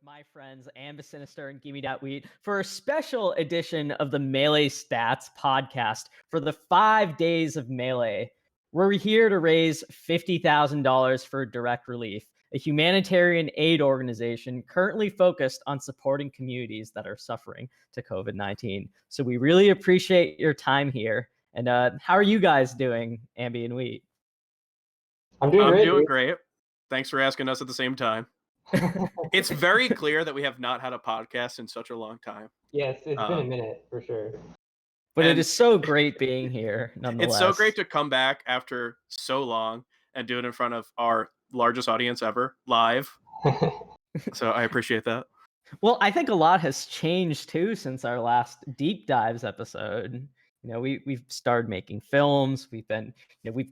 my friends Ambisinister and Gimme Dat Wheat for a special edition of the Melee Stats podcast for the 5 days of Melee. We're here to raise $50,000 for Direct Relief, a humanitarian aid organization currently focused on supporting communities that are suffering to COVID-19. So we really appreciate your time here. And how are you guys doing, Ambi and Wheat? I'm doing great. Thanks for asking us at the same time. Dude. It's very clear that we have not had a podcast in such a long time. Yes, it's been a minute for sure. But it And is so great being here, nonetheless. It's so great to come back after so long and do it in front of our largest audience ever, live. So I appreciate that. Well, I think a lot has changed too since our last deep dives episode. You know, we've started making films. We've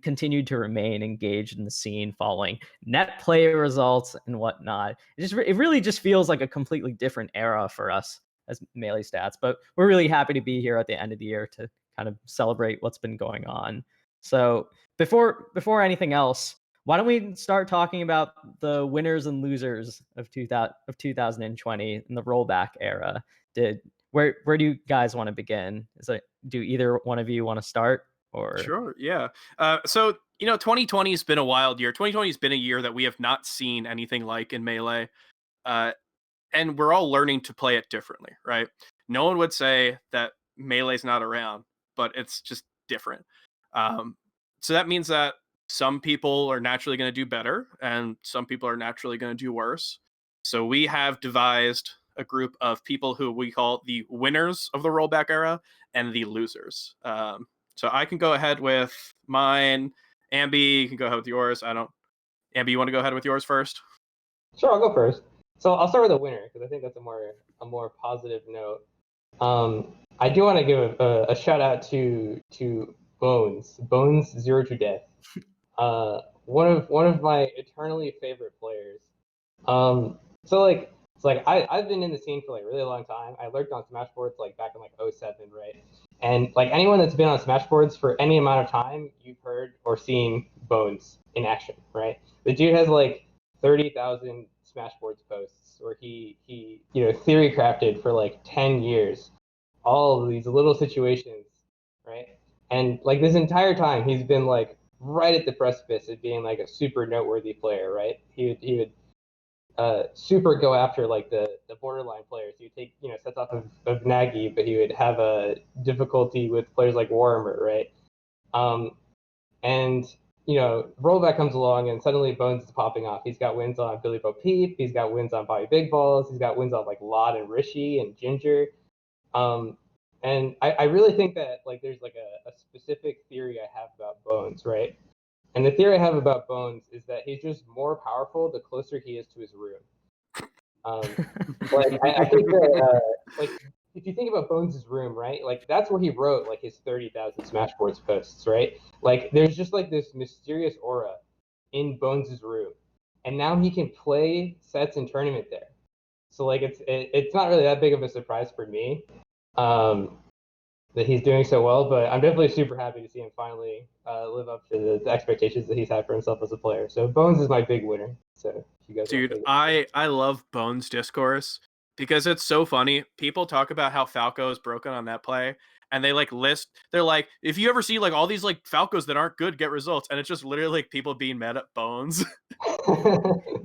continued to remain engaged in the scene, following net player results and whatnot. It really just feels like a completely different era for us as Melee Stats. But we're really happy to be here at the end of the year to kind of celebrate what's been going on. So before anything else, why don't we start talking about the winners and losers of 2020 in the rollback era? Where do you guys want to begin? Do either one of you want to start? Or Sure, yeah. So 2020 has been a wild year. 2020 has been a year that we have not seen anything like in Melee, and we're all learning to play it differently, right? No one would say that Melee's not around, but it's just different. So that means that some people are naturally going to do better, and some people are naturally going to do worse. So we have devised a group of people who we call the winners of the rollback era and the losers. So I can go ahead with mine. Ambi, you can go ahead with yours. Ambi, you want to go ahead with yours first? Sure, I'll go first. So I'll start with a winner because I think that's a more positive note. I do want to give a shout out to Bones Zero to Death. One of my eternally favorite players. I've been in the scene for like a really long time. I lurked on Smashboards like back in like 2007, right? And like anyone that's been on Smashboards for any amount of time, you've heard or seen Bones in action, right? The dude has like 30,000 Smashboards posts where he theory crafted for like 10 years all of these little situations, right? And like this entire time he's been like right at the precipice of being like a super noteworthy player, right? He would super go after like the borderline players. He would take sets off of Nagy, but he would have a difficulty with players like Warhammer, right? And rollback comes along and suddenly Bones is popping off. He's got wins on Billy Bo Peep. He's got wins on Bobby Big Balls. He's got wins on like Lod and Rishi and Ginger. And I really think that like there's like a specific theory I have about Bones, right? And the theory I have about Bones is that he's just more powerful the closer he is to his room. I think that like if you think about Bones' room, right? Like that's where he wrote like his 30,000 Smashboards posts, right? Like there's just like this mysterious aura in Bones' room, and now he can play sets and tournament there. So like it's not really that big of a surprise for me that he's doing so well, but I'm definitely super happy to see him finally live up to the expectations that he's had for himself as a player. So Bones is my big winner. So you guys, dude, I love Bones' discourse because it's so funny. People talk about how Falco is broken on that play, and they're like, if you ever see like all these like Falcos that aren't good get results, and it's just literally like people being mad at Bones.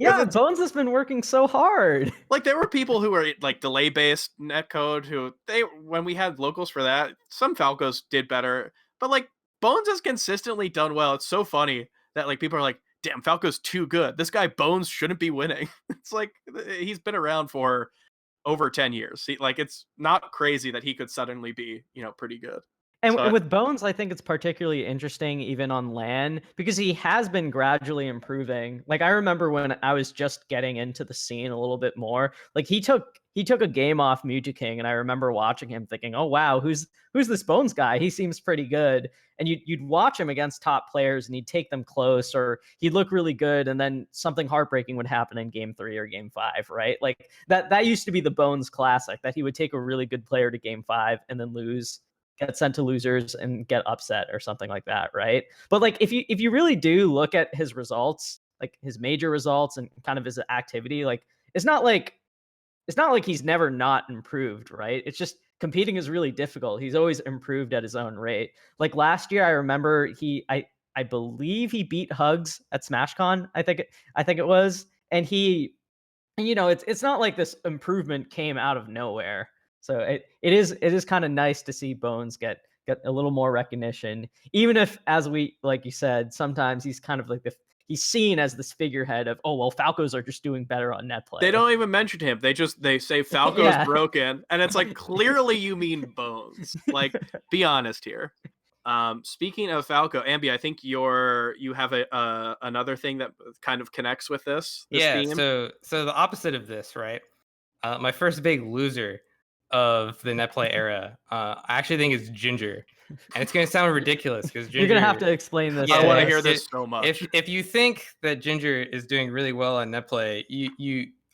Yeah, Bones has been working so hard. Like there were people who were like delay based netcode when we had locals for that, some Falcos did better, but like Bones has consistently done well. It's so funny that like people are like, damn, Falco's too good. This guy Bones shouldn't be winning. It's like he's been around for over 10 years. It's not crazy that he could suddenly be, pretty good. And with Bones, I think it's particularly interesting even on LAN because he has been gradually improving. Like I remember when I was just getting into the scene a little bit more, like he took a game off Mewtwo King, and I remember watching him thinking, "Oh wow, who's this Bones guy? He seems pretty good." And you'd watch him against top players and he'd take them close, or he'd look really good, and then something heartbreaking would happen in game 3 or game 5, right? Like that used to be the Bones classic, that he would take a really good player to game 5 and then lose, get sent to losers and get upset or something like that, right? But like if you really do look at his results, like his major results and kind of his activity, like it's not like it's not like he's never not improved, right? It's just competing is really difficult. He's always improved at his own rate. Like last year, I remember I believe he beat Hugs at SmashCon. I think it was, and it's not like this improvement came out of nowhere. So it is kind of nice to see Bones get a little more recognition, even if, as we like you said, sometimes he's kind of like he's seen as this figurehead of, oh well, Falcos are just doing better on net play. They don't even mention him. They say Falco's Yeah. broken, and it's like clearly you mean Bones. Like, be honest here. Speaking of Falco, Ambi, I think you have another thing that kind of connects with this theme. So the opposite of this, right? My first big loser of the net play era, I actually think is Ginger, and it's gonna sound ridiculous because You're gonna have to explain this. I want to Yes. hear this so much. If you think that Ginger is doing really well on net play,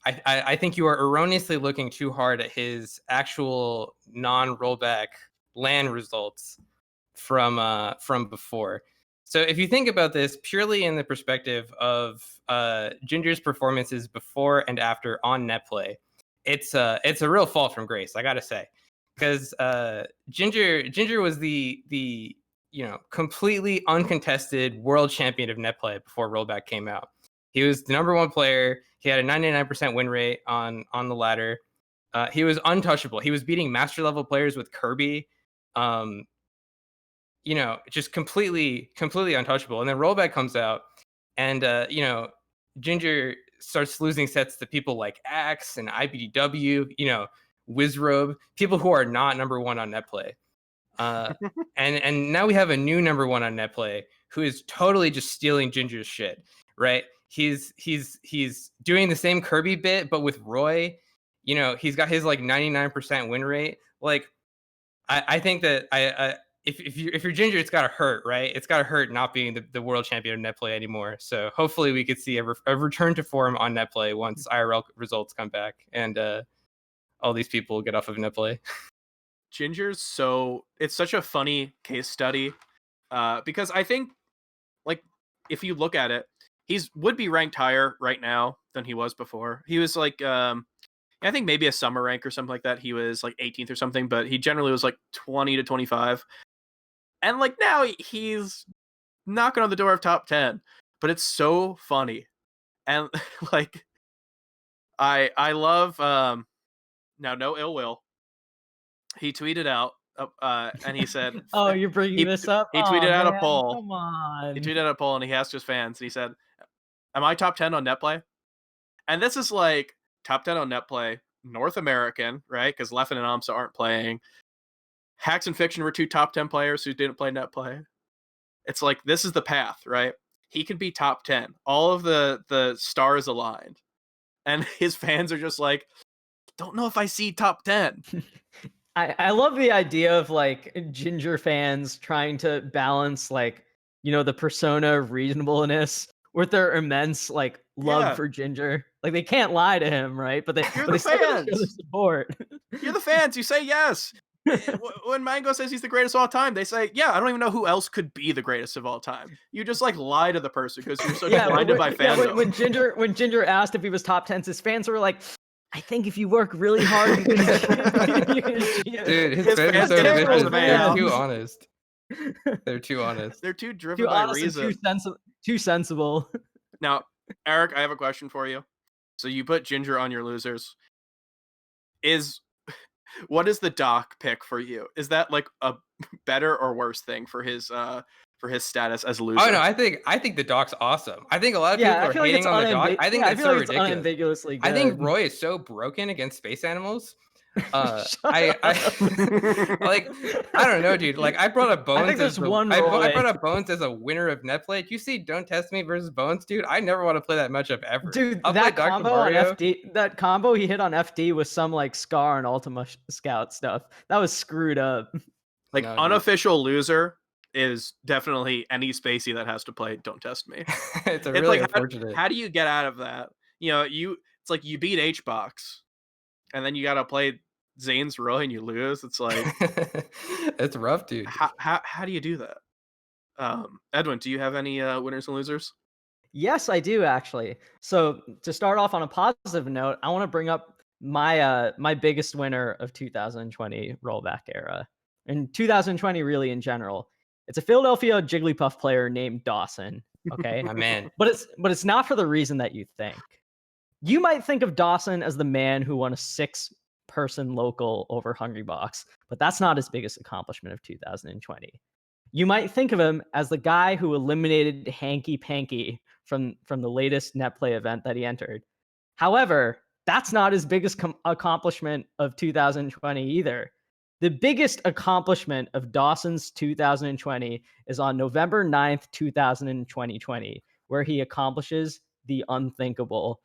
I think you are erroneously looking too hard at his actual non-rollback LAN results from before. So if you think about this purely in the perspective of Ginger's performances before and after on net play, it's a real fall from grace, I gotta say, because Ginger was the completely uncontested world champion of net play before rollback came out. He was the number one player. He had a 99% win rate on the ladder. He was untouchable. He was beating master level players with Kirby. Just completely untouchable. And then rollback comes out, and Ginger starts losing sets to people like Axe and IBDW, Wizrobe, people who are not number one on net play. And now we have a new number one on net play who is totally just stealing Ginger's shit, right? He's doing the same Kirby bit, but with Roy. He's got his like 99% win rate. Like, I think that if you're Ginger, it's gotta hurt, right? It's gotta hurt not being the world champion of net play anymore. So hopefully we could see a return to form on net play once IRL results come back and all these people get off of net play. Ginger's it's such a funny case study because I think, like, if you look at it, would be ranked higher right now than he was before. He was like I think maybe a summer rank or something like that. He was like 18th or something, but he generally was like 20 to 25. And like now he's knocking on the door of top 10, but it's so funny. And like I love now, no ill will. He tweeted out and he said, "Oh, you're bringing this up." He tweeted out a poll. Come on. He tweeted out a poll and he asked his fans. And he said, "Am I top 10 on net play?" And this is like top 10 on net play, North American, right? Because Leffen and Amsa aren't playing. Hacks and Fiction were two top 10 players who didn't play net play. It's like, this is the path, right? He could be top 10. All of the stars aligned. And his fans are just like, don't know if I see top 10. I love the idea of like Ginger fans trying to balance like, the persona of reasonableness with their immense like love for Ginger. Like they can't lie to him, right? But they still gotta show the support. You're the fans. You say yes. When Mango says he's the greatest of all time, they say, yeah, I don't even know who else could be the greatest of all time. You just like lie to the person because you're so blinded by fandom. When Ginger asked if he was top 10, his fans were like, I think if you work really hard, you can Dude, his fans are so vicious. They're too honest. They're too honest. They're too driven by reason. Too sensible. Now, Eric, I have a question for you. So you put Ginger on your losers. What is the doc pick for you? Is that like a better or worse thing for his status as a loser? Oh no, I think the doc's awesome. I think a lot of people are hating on the doc. I think that's so ridiculous. Unambiguously good. I think Roy is so broken against space animals. I don't know, dude. Like I brought up Bones. I think there's one. I brought up Bones as a winner of net play. You see, Don't Test Me versus Bones, dude. I never want to play that matchup ever. Dude, that combo on FD, that combo he hit on FD with some like Scar and Ultima Scout stuff. That was screwed up. Like unofficial loser is definitely any spacey that has to play Don't Test Me. It's really unfortunate. How do you get out of that? It's like you beat HBox, and then you gotta play Zane's Roy and you lose. It's like it's rough, dude. How do you do that? Edwin, do you have any winners and losers? Yes, I do actually. So to start off on a positive note, I want to bring up my biggest winner of 2020 rollback era, and 2020 really in general. It's a Philadelphia Jigglypuff player named Dawson. Okay, My man. but it's not for the reason that you think. You might think of Dawson as the man who won a 6-person local over Hungrybox, but that's not his biggest accomplishment of 2020. You might think of him as the guy who eliminated Hanky Panky from the latest net play event that he entered. However, that's not his biggest accomplishment of 2020 either. The biggest accomplishment of Dawson's 2020 is on November 9th, 2020, where he accomplishes the unthinkable.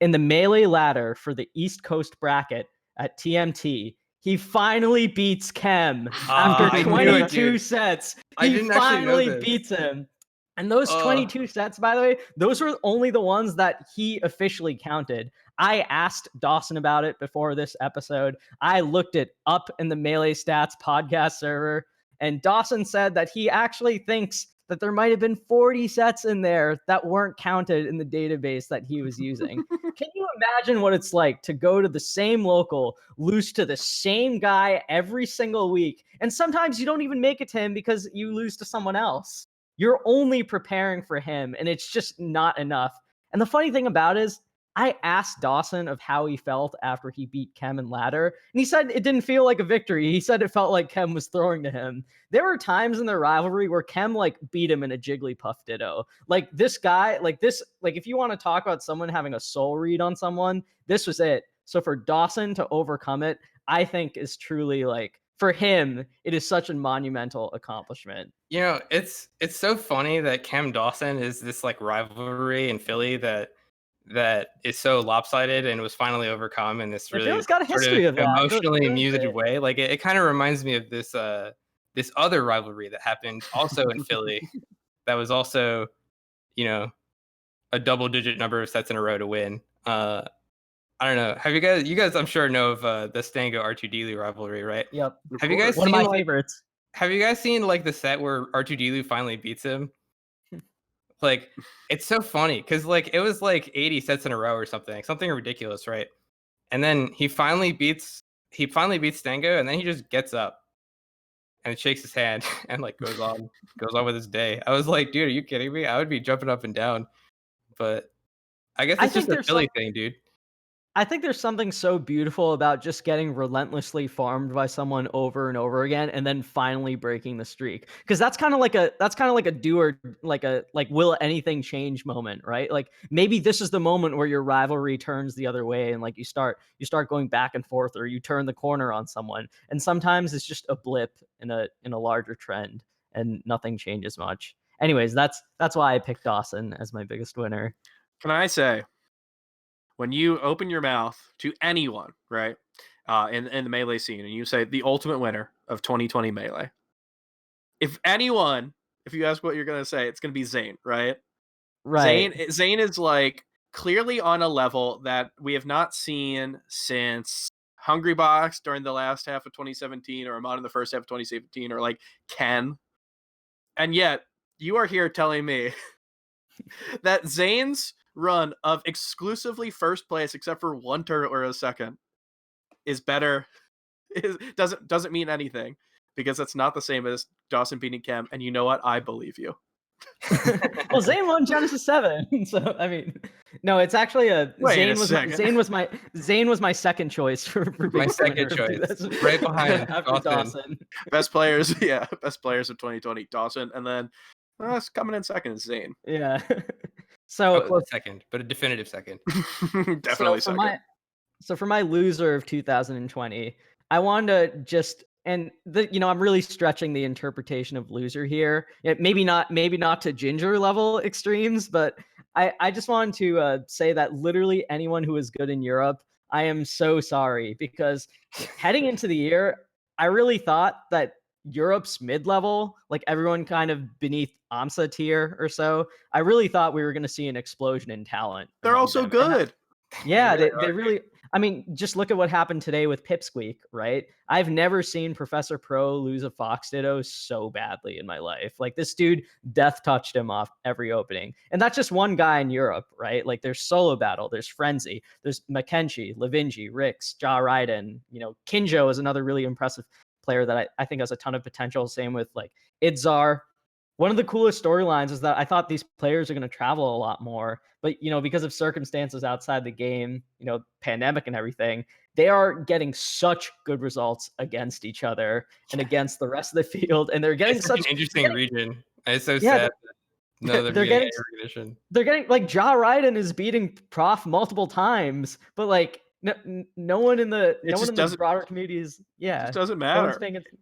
In the Melee ladder for the East Coast bracket at TMT, he finally beats Kem after I knew it, 22 dude. sets. I He didn't actually know finally this. beats him. And those 22 sets, by the way, those were only the ones that he officially counted. I asked Dawson about it before this episode. I looked it up in the Melee Stats podcast server, and Dawson said that he actually thinks that there might have been 40 sets in there that weren't counted in the database that he was using. Can you imagine what it's like to go to the same local, lose to the same guy every single week, and sometimes you don't even make it to him because you lose to someone else? You're only preparing for him, and it's just not enough. And the funny thing about it is, I asked Dawson of how he felt after he beat Kem in ladder, and he said it didn't feel like a victory. He said it felt like Kem was throwing to him. There were times in their rivalry where Kem beat him in a Jigglypuff Ditto. This guy, if you want to talk about someone having a soul read on someone, this was it. So for Dawson to overcome it, I think is truly for him, it is such a monumental accomplishment. You know, it's so funny that Kem Dawson is this rivalry in Philly that is so lopsided and was finally overcome in this really Philly's got a history of that. emotionally amused way. It kind of reminds me of this this other rivalry that happened also in Philly that was also, a double-digit number of sets in a row to win. I don't know. Have you guys I'm sure know of the Stango R2D rivalry, right? Yep. Have you guys One seen of my favorites. Have you guys seen the set where R2D finally beats him? It's so funny because it was 80 sets in a row or something ridiculous, right? And then he finally beats Stango, and then he just gets up and shakes his hand and goes on with his day. I was like, dude, are you kidding me? I would be jumping up and down, but I guess it's just a Philly thing, dude. I think there's something so beautiful about just getting relentlessly farmed by someone over and over again, and then finally breaking the streak. Because that's kind of like a do or will anything change moment, right? Maybe this is the moment where your rivalry turns the other way, and you start going back and forth, or you turn the corner on someone. And sometimes it's just a blip in a larger trend, and nothing changes much. Anyways, that's why I picked Dawson as my biggest winner. Can I say, when you open your mouth to anyone, right, in the Melee scene, and you say the ultimate winner of 2020 Melee, if you ask what you're going to say, it's going to be Zain, right? Right. Zain is clearly on a level that we have not seen since Hungrybox during the last half of 2017, or Amon in the first half of 2017, or Ken. And yet, you are here telling me that Zain's run of exclusively first place, except for one turret or a second, is better. Doesn't mean anything, because that's not the same as Dawson beating Kem. And you know what? I believe you. Well, Zain won Genesis 7, so I mean, no, it's actually Zain was my second choice for my second choice, right behind Dawson. Best players of 2020, Dawson, and then coming in second is Zain. Yeah. So a close second, but a definitive second. Definitely second. So for my loser of 2020, I wanted to just, and I'm really stretching the interpretation of loser here. Maybe not to Ginger level extremes, but I just wanted to say that literally anyone who is good in Europe, I am so sorry, because heading into the year, I really thought that Europe's mid-level, everyone kind of beneath AMSA tier or so, I really thought we were going to see an explosion in talent. They're also good. Yeah, they really. I mean, just look at what happened today with Pipsqueak, right? I've never seen Professor Pro lose a Fox Ditto so badly in my life. Like this dude death touched him off every opening. And that's just one guy in Europe, right? Like there's Solo Battle, there's Frenzy, there's Mackenzie, Lavinji, Rix, Ja Raiden, Kinjo is another really impressive player that I think has a ton of potential. Same with like Idzar. One of the coolest storylines is that I thought these players are going to travel a lot more, but because of circumstances outside the game, pandemic and everything, they are getting such good results against each other and against the rest of the field, and they're getting It's such an interesting region. It's so Yeah, sad. No, they're they're getting getting recognition. they're getting like Ja Raiden is beating Prof multiple times, but like no one in the It no one just in the doesn't broader communities, it just doesn't no one's matter. paying attention.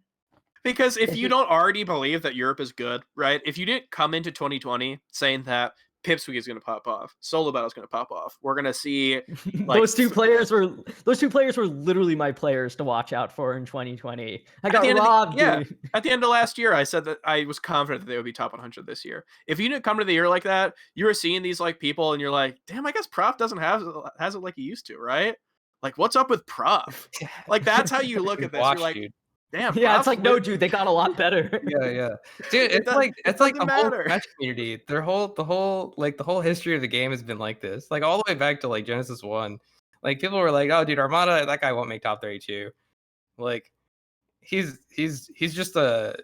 Because if It's you just- don't already believe that Europe is good, right? If you didn't come into 2020 saying that Pipsqueak is going to pop off, Solo Battle is going to pop off, we're going to see like those two players were literally my players to watch out for in 2020. I At got the end of the- robbed, yeah. dude. at the end of last year, I said that I was confident that they would be top 100 this year. If you didn't come to the year like that, you were seeing these like people, and you're like, damn, I guess Prof doesn't has it like he used to, right? Like, what's up with Prof? Like, that's how you look at this. Watch, You're like, dude. damn. Yeah, it's Prof's like no, lit- dude, they got a lot better. Yeah. Dude, it's like it the whole doesn't matter. Smash community. The whole history of the game has been like this. Like all the way back to like Genesis 1. Like people were like, "Oh, dude, Armada, that guy won't make top 32." Like he's just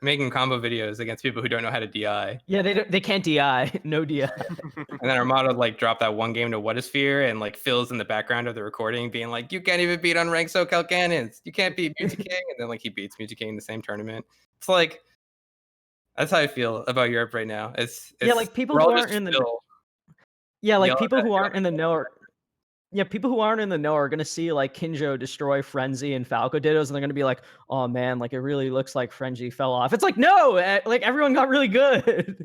making combo videos against people who don't know how to DI. Yeah, they can't DI, no DI. And then Armada like dropped that one game to What is Fear and like Phil's in the background of the recording being like, "You can't even beat unranked SoCal Cannons. You can't beat Music King." And then like he beats Music King in the same tournament. It's like that's how I feel about Europe right now. It's Yeah, like people we're who all aren't just in the Phil. yeah, like yell people at who aren't Europe. in the know. Yeah, people who aren't in the know are gonna see like Kinjo destroy Frenzy and Falco Dittos, and they're gonna be like, "Oh man, like it really looks like Frenzy fell off." It's like no, like everyone got really good.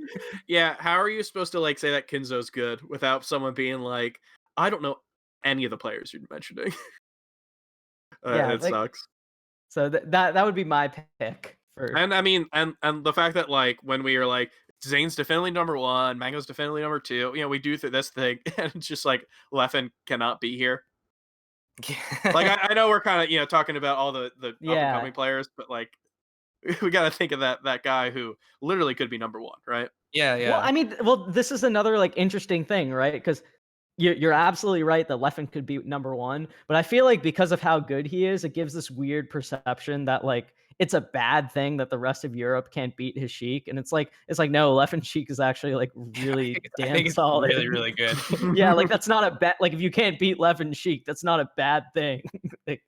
Yeah, how are you supposed to like say that Kinzo's good without someone being like, I don't know any of the players you're mentioning? Yeah, It like- sucks. So that would be my pick for. And I mean, and the fact that like when we are like Zane's definitely number one, Mango's definitely number two, we do this thing, and it's just like Leffen cannot be here. Like I know we're kind of talking about all the up and Yeah. coming players, but like we got to think of that guy who literally could be number one, right? yeah. Well, I mean, this is another like interesting thing, right? Because you're absolutely right that Leffen could be number one, but I feel like because of how good he is, it gives this weird perception that like it's a bad thing that the rest of Europe can't beat his Sheik, and it's like no, Leffen Sheik is actually like really I damn think it's solid. really, really good. Yeah, like that's not a bad. Like if you can't beat Leffen Sheik, that's not a bad thing. Like,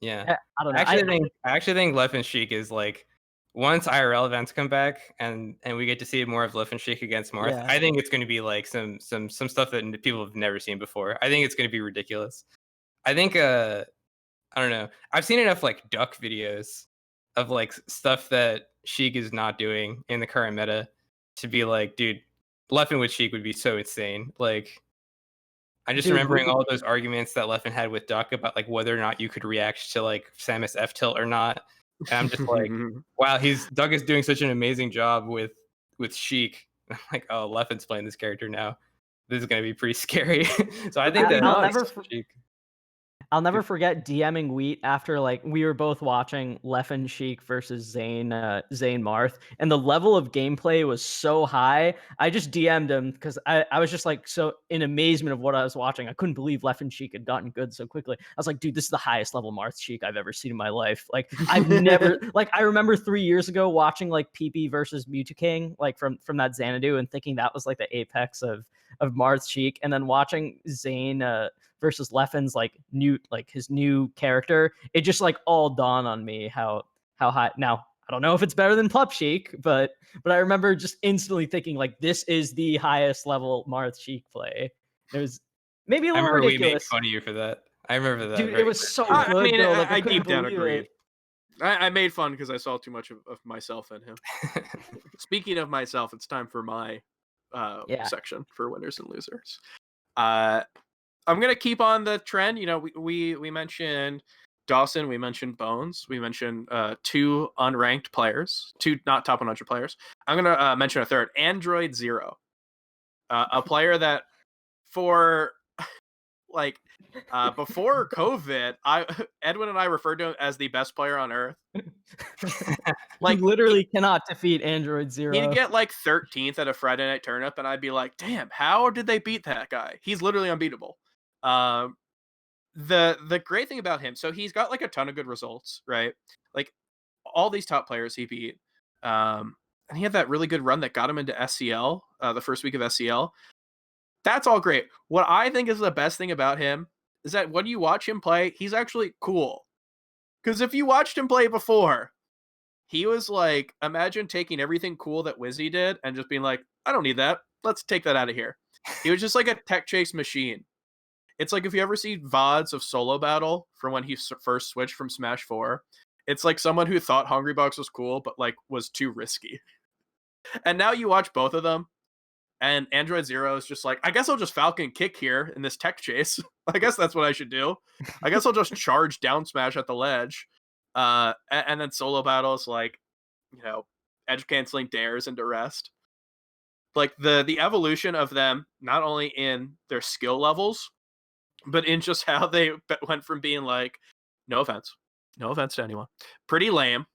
Yeah. I don't know. I actually think Leffen Sheik is like once IRL events come back and we get to see more of Leffen Sheik against Marth, Yeah. I think it's going to be like some stuff that people have never seen before. I think it's going to be ridiculous. I think I don't know. I've seen enough like duck videos of like stuff that Sheik is not doing in the current meta to be like, dude, Leffen with Sheik would be so insane. Like I'm just Dude, remembering all those arguments that Leffen had with Duck about like whether or not you could react to like Samus F tilt or not. And I'm just like, wow, Duck is doing such an amazing job with Sheik. I'm like, oh, Leffen's playing this character now. This is gonna be pretty scary. So I think that I'll never forget DMing Wheat after like we were both watching Leffen Sheik versus Zane Marth, and the level of gameplay was so high. I just DM'd him because I was just like so in amazement of what I was watching. I couldn't believe Leffen Sheik had gotten good so quickly. I was like, dude, this is the highest level Marth Sheik I've ever seen in my life. Like I've never like I remember 3 years ago watching like PP versus Mewtwo like from that Xanadu and thinking that was like the apex of Marth Sheik, and then watching Zane versus Leffen's like his new character, it just like all dawned on me how high. Now I don't know if it's better than Plup Sheik, but I remember just instantly thinking like this is the highest level Marth Sheik play. It was maybe a little ridiculous. We made fun of you for that. I remember that. Dude, it was so good. I mean, though. Like, I couldn't deep down believe agreed. it. I made fun because I saw too much of myself in him. Speaking of myself, it's time for my section for winners and losers. I'm gonna keep on the trend. We mentioned Dawson, we mentioned Bones, we mentioned 2 unranked players, 2 not top 100 players. I'm gonna mention a third, Android Zero, a player that for Like before COVID, Edwin and I referred to him as the best player on earth. Like, you literally cannot defeat Android Zero. He'd get like 13th at a Friday night turnip, and I'd be like, damn, how did they beat that guy? He's literally unbeatable. The great thing about him, so he's got like a ton of good results, right? Like all these top players he beat. And he had that really good run that got him into SCL, the first week of SCL. That's all great. What I think is the best thing about him is that when you watch him play, he's actually cool. Because if you watched him play before, he was like, imagine taking everything cool that Wizzy did and just being like, I don't need that. Let's take that out of here. He was just like a tech chase machine. It's like if you ever see VODs of Solo Battle from when he first switched from Smash 4, it's like someone who thought Hungrybox was cool, but like was too risky. And now you watch both of them, and Android Zero is just like, I guess I'll just Falcon kick here in this tech chase. I guess that's what I should do. I guess I'll just charge down smash at the ledge. And then Solo Battle is like, you know, edge canceling dares into rest. Like the evolution of them, not only in their skill levels, but in just how they went from being like, no offense to anyone, pretty lame,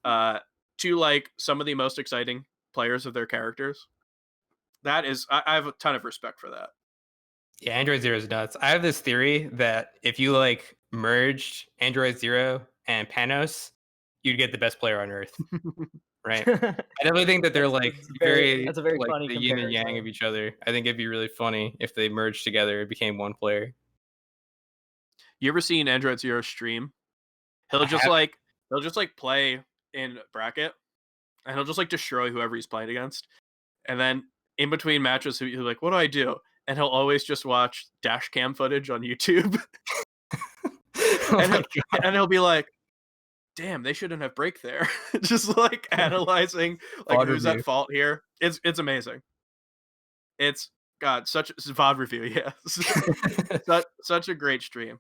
to like some of the most exciting players of their characters. That is, I have a ton of respect for that. Yeah, Android Zero is nuts. I have this theory that if you like merged Android Zero and Panos, you'd get the best player on Earth. Right? I definitely think that they're like that's a very like funny the yin and yang comparison. of each other. I think it'd be really funny if they merged together and became one player. You ever seen Android Zero stream? He'll just like play in bracket, and he'll just like destroy whoever he's playing against. And then in between matches, he'll like, what do I do? And he'll always just watch dash cam footage on YouTube. And he'll be like, damn, they shouldn't have break there. Just like analyzing like who's at fault here. It's amazing. It's God, such VOD review, yes. such a great stream.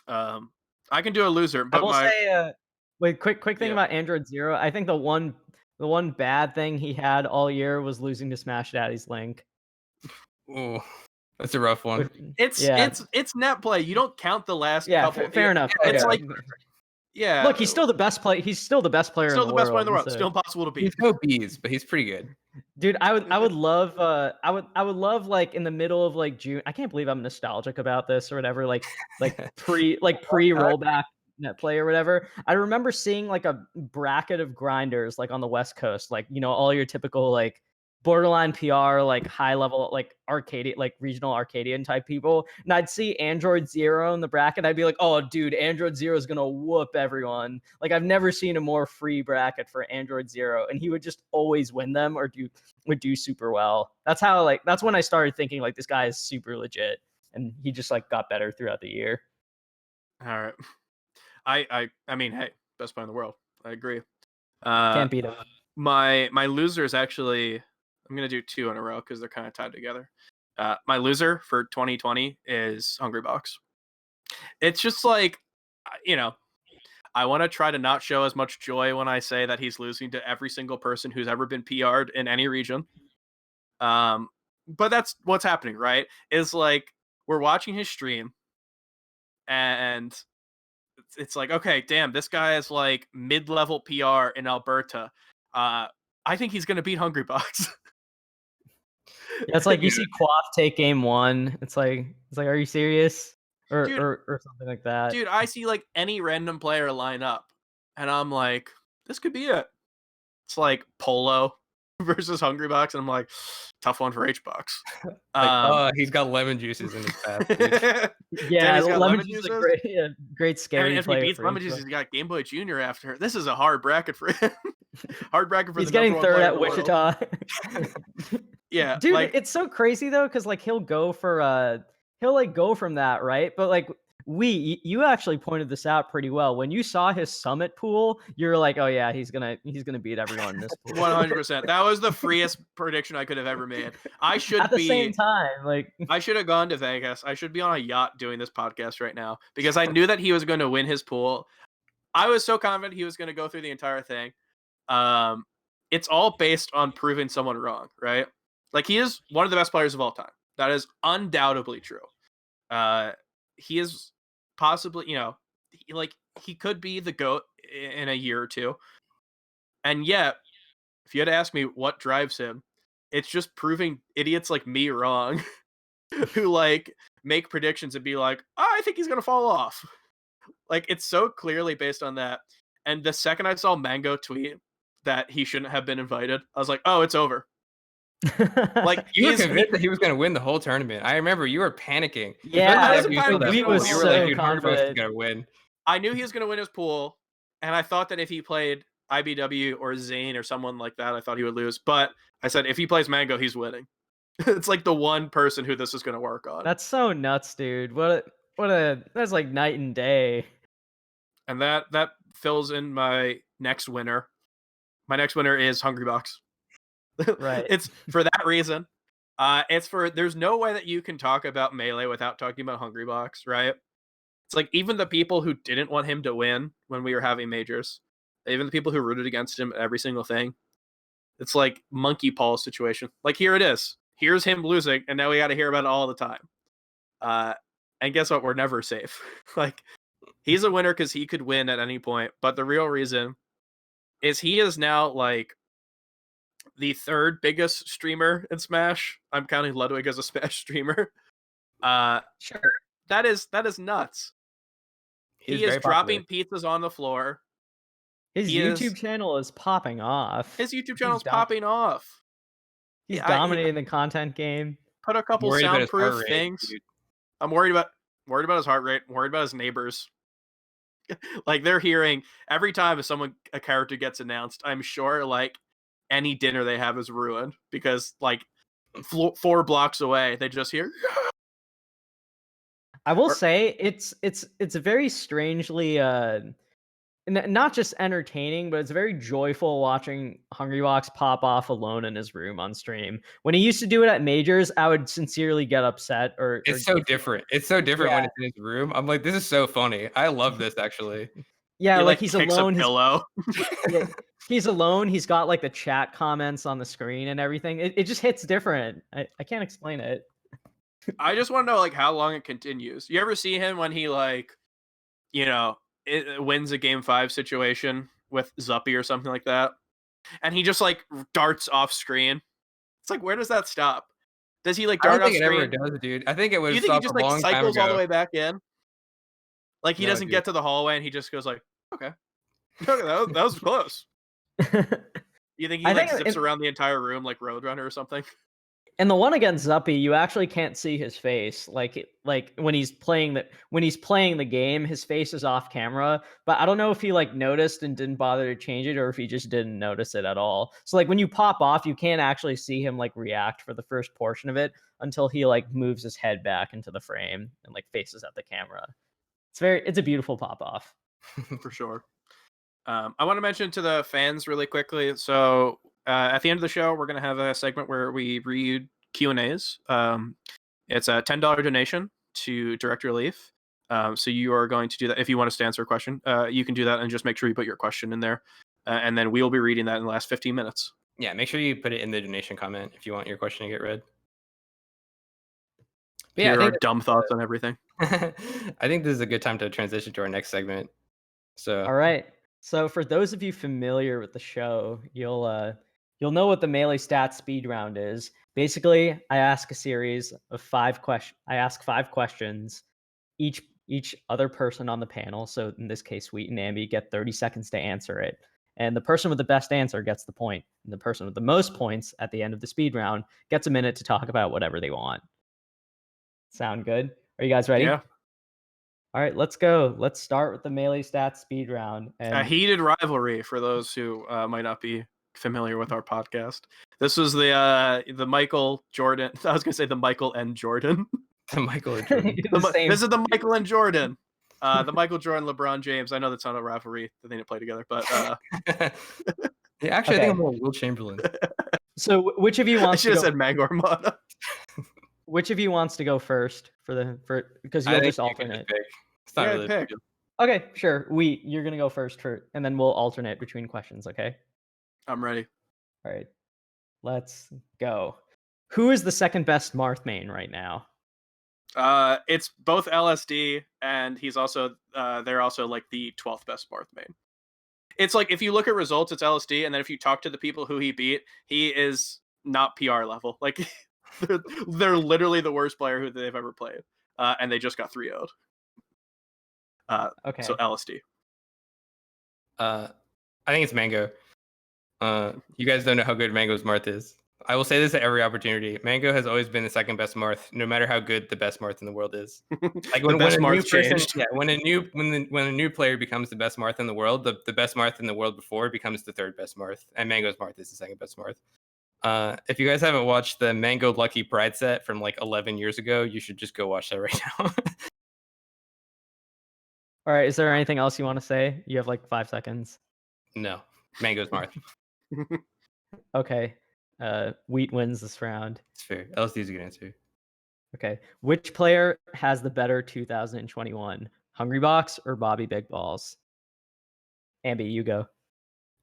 I can do a loser, but I will say wait, quick thing about Android Zero. I think the one bad thing he had all year was losing to Smash Daddy's Link. Ooh, that's a rough one. It's net play. You don't count the last couple. Fair enough. It's like look, he's still the best player. He's still the best player. Still in the the best world, player in the world. so. Still impossible to beat. He's no bees, but he's pretty good. Dude, I would love like in the middle of like June. I can't believe I'm nostalgic about this or whatever. Like pre rollback net play or whatever. I remember seeing like a bracket of grinders like on the West Coast, like, you know, all your typical like borderline PR, like high level, like Arcadian, like regional Arcadian type people. And I'd see Android Zero in the bracket. I'd be like, oh, dude, Android Zero is going to whoop everyone. Like, I've never seen a more free bracket for Android Zero. And he would just always win them or would do super well. That's when I started thinking like this guy is super legit. And he just like got better throughout the year. All right. I mean, hey, best player in the world. I agree. Can't beat him. My loser is actually, I'm going to do two in a row because they're kind of tied together. My loser for 2020 is Hungrybox. It's just like, you know, I want to try to not show as much joy when I say that he's losing to every single person who's ever been PR'd in any region. But that's what's happening, right? Is like, we're watching his stream and it's like, okay, damn, this guy is like mid-level PR in Alberta. I think he's going to beat Hungrybox. Yeah, it's like you see Quaff take game one. It's like, are you serious? Or something like that. Dude, I see like any random player line up, and I'm like, this could be it. It's like Polo versus Hungrybox, and I'm like, tough one for HBox. He's got lemon juices in his path. Yeah, he's got lemon juice is a great scary if player. He beats lemon juice, he's got Game Boy Junior after. This is a hard bracket for him. Hard bracket for he's getting third at Wichita. Yeah, dude, like, it's so crazy though, because like he'll go from that, right? But like you actually pointed this out pretty well. When you saw his summit pool, you're like, oh yeah, he's gonna beat everyone in this pool. 100%. That was the freest prediction I could have ever made. I should at the same time, like I should have gone to Vegas. I should be on a yacht doing this podcast right now because I knew that he was going to win his pool. I was so confident he was going to go through the entire thing. It's all based on proving someone wrong, right? Like, he is one of the best players of all time. That is undoubtedly true. He is possibly, he could be the GOAT in a year or two. And yet, if you had to ask me what drives him, it's just proving idiots like me wrong who like make predictions and be like, oh, I think he's gonna fall off. Like, it's so clearly based on that. And the second I saw Mango tweet that he shouldn't have been invited, I was like, oh, it's over. Like, You were convinced that he was going to win the whole tournament. I remember you were panicking. Yeah, I wasn't panicking. we was You were so like, dude, Hungrybox is confident. going to win. I knew he was going to win his pool, and I thought that if he played IBW or Zane or someone like that, I thought he would lose. But I said, if he plays Mango, he's winning. It's like the one person who this is going to work on. That's so nuts, dude. That's like night and day. And that fills in my next winner. My next winner is Hungrybox. Right. It's for that reason. There's no way that you can talk about Melee without talking about Hungrybox, right? It's like even the people who didn't want him to win when we were having majors, even the people who rooted against him every single thing, it's like monkey paw situation. Like, here it is. Here's him losing, and now we got to hear about it all the time. And guess what? We're never safe. Like, he's a winner because he could win at any point, but the real reason is he is now like the third biggest streamer in Smash. I'm counting Ludwig as a Smash streamer. Sure. That is nuts. He is dropping pizzas on the floor. His YouTube channel is popping off. His YouTube channel is popping off. He's dominating the content game. Put a couple soundproof things. Dude. I'm worried about his heart rate. I'm worried about his neighbors. Like, they're hearing every time a character gets announced, I'm sure like any dinner they have is ruined because like 4 blocks away they just hear. I will say it's very strangely not just entertaining, but it's very joyful watching Hungrybox pop off alone in his room on stream. When he used to do it at majors, I would sincerely get upset. It's so different. It's so different when it's in his room. I'm like, this is so funny. I love this actually. Yeah, he, like he's alone. Pillow. He's alone. He's got like the chat comments on the screen and everything. It just hits different. I can't explain it. I just want to know like how long it continues. You ever see him when he like, it wins a game 5 situation with Zuppy or something like that, and he just like darts off screen? It's like, where does that stop? Does he like dart off screen? I don't think it ever does, dude. I think it was. You think he just like cycles all the way back in? Like he doesn't get to the hallway and he just goes like, okay, that was close. You think he zips around the entire room like Roadrunner or something? And the one against Zuppy, you actually can't see his face. Like when he's playing the game, his face is off camera. But I don't know if he like noticed and didn't bother to change it, or if he just didn't notice it at all. So like when you pop off, you can't actually see him like react for the first portion of it until he like moves his head back into the frame and like faces at the camera. It's a beautiful pop off. For sure. I want to mention to the fans really quickly. So at the end of the show, we're going to have a segment where we read Q&As. It's a $10 donation to Direct Relief. So you are going to do that. If you want us to answer a question, you can do that and just make sure you put your question in there. And then we'll be reading that in the last 15 minutes. Yeah, make sure you put it in the donation comment if you want your question to get read. But yeah, our dumb thoughts on everything. I think this is a good time to transition to our next segment. So all right. So for those of you familiar with the show, you'll know what the Melee Stats speed round is. Basically, I ask a series of 5 questions. I ask 5 questions. Each other person on the panel, so in this case, Wheat and Ambi, get 30 seconds to answer it. And the person with the best answer gets the point. And the person with the most points at the end of the speed round gets a minute to talk about whatever they want. Sound good? Are you guys ready? Yeah. All right, let's go. Let's start with the Melee Stats speed round. And a heated rivalry for those who might not be familiar with our podcast. This was the Michael Jordan. I was going to say the Michael and Jordan. The Michael and Jordan. This is the Michael and Jordan. The Michael Jordan, LeBron James. I know that's not a rivalry that they didn't play together, but yeah, actually, I think I'm more Will Chamberlain. So, which of you wants? I should have said Mango Armada. Which of you wants to go first because you'll just alternate? It's not really pick. Okay, sure. You're gonna go first and then we'll alternate between questions. Okay. I'm ready. All right, let's go. Who is the second best Marth main right now? It's both LSD and he's also they're also like the 12th best Marth main. It's like if you look at results, it's LSD, and then if you talk to the people who he beat, he is not PR level. Like they're literally the worst player who they've ever played, and they just got 3-0'd. Okay. So LSD. I think it's Mango. You guys don't know how good Mango's Marth is. I will say this at every opportunity. Mango has always been the second best Marth, no matter how good the best Marth in the world is. Like when best a new Marth person, changed. yeah, when a new player becomes the best Marth in the world, the best Marth in the world before becomes the third best Marth, and Mango's Marth is the second best Marth. If you guys haven't watched the Mango Lucky Pride set from like 11 years ago, you should just go watch that right now. All right. Is there anything else you want to say? You have like 5 seconds. No, Mango's Marth. Okay. Wheat wins this round. It's fair. LSD is a good answer. Okay. Which player has the better 2021? Hungrybox or Bobby Big Balls? Ambi, you go.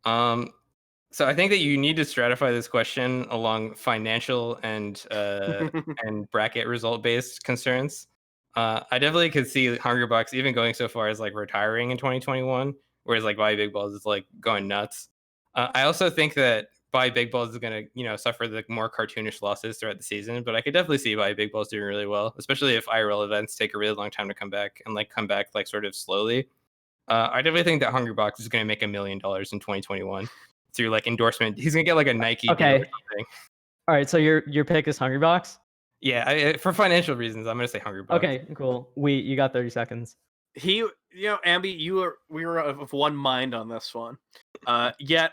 So I think that you need to stratify this question along financial and bracket result based concerns. I definitely could see Hungrybox even going so far as like retiring in 2021, whereas like Bobby Big Balls is like going nuts. I also think that Bobby Big Balls is gonna suffer the more cartoonish losses throughout the season, but I could definitely see Bobby Big Balls doing really well, especially if IRL events take a really long time to come back and like come back like sort of slowly. I definitely think that Hungrybox is going to make $1 million in 2021 through like endorsement. He's going to get like a Nike deal or something. All right, so your pick is Hungrybox? Yeah, for financial reasons, I'm going to say Hungrybox. Okay, cool. You got 30 seconds. Ambi, we were of one mind on this one. Yet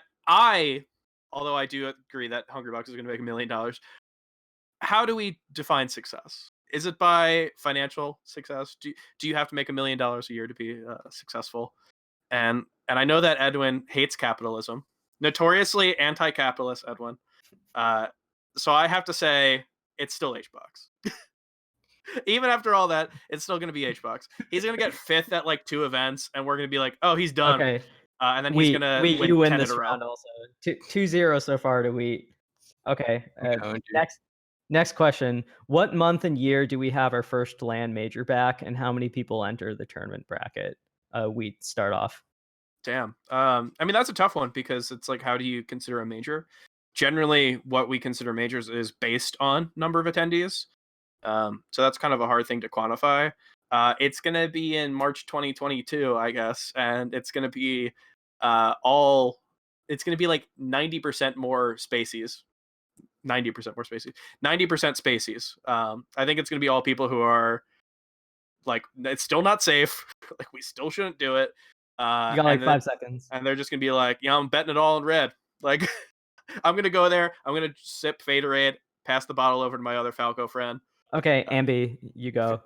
although I do agree that Hungrybox is going to make $1 million, how do we define success? Is it by financial success? Do you have to make $1 million a year to be successful? And I know that Edwin hates capitalism, notoriously anti-capitalist Edwin. So I have to say it's still HBox. Even after all that, it's still going to be HBox. He's going to get 5th at like 2 events, and we're going to be like, oh, he's done. Okay. And then he's going to win you win 10 this in a row. round also. 2-0 so far to Wheat. Okay. Next question. What month and year do we have our first LAN major back, and how many people enter the tournament bracket? Wheat, start off. Damn. I mean, that's a tough one because it's like, how do you consider a major? Generally, what we consider majors is based on number of attendees. So that's kind of a hard thing to quantify. It's going to be in March 2022, I guess. And it's going to be it's going to be like 90% more spacies. 90% more spacies. 90% spacies. I think it's going to be all people who are like, it's still not safe. Like, we still shouldn't do it. You got like 5 seconds. And they're just going to be like, I'm betting it all in red. Like, I'm going to go there. I'm going to sip Faderade, pass the bottle over to my other Falco friend. Okay, Ambi, you go.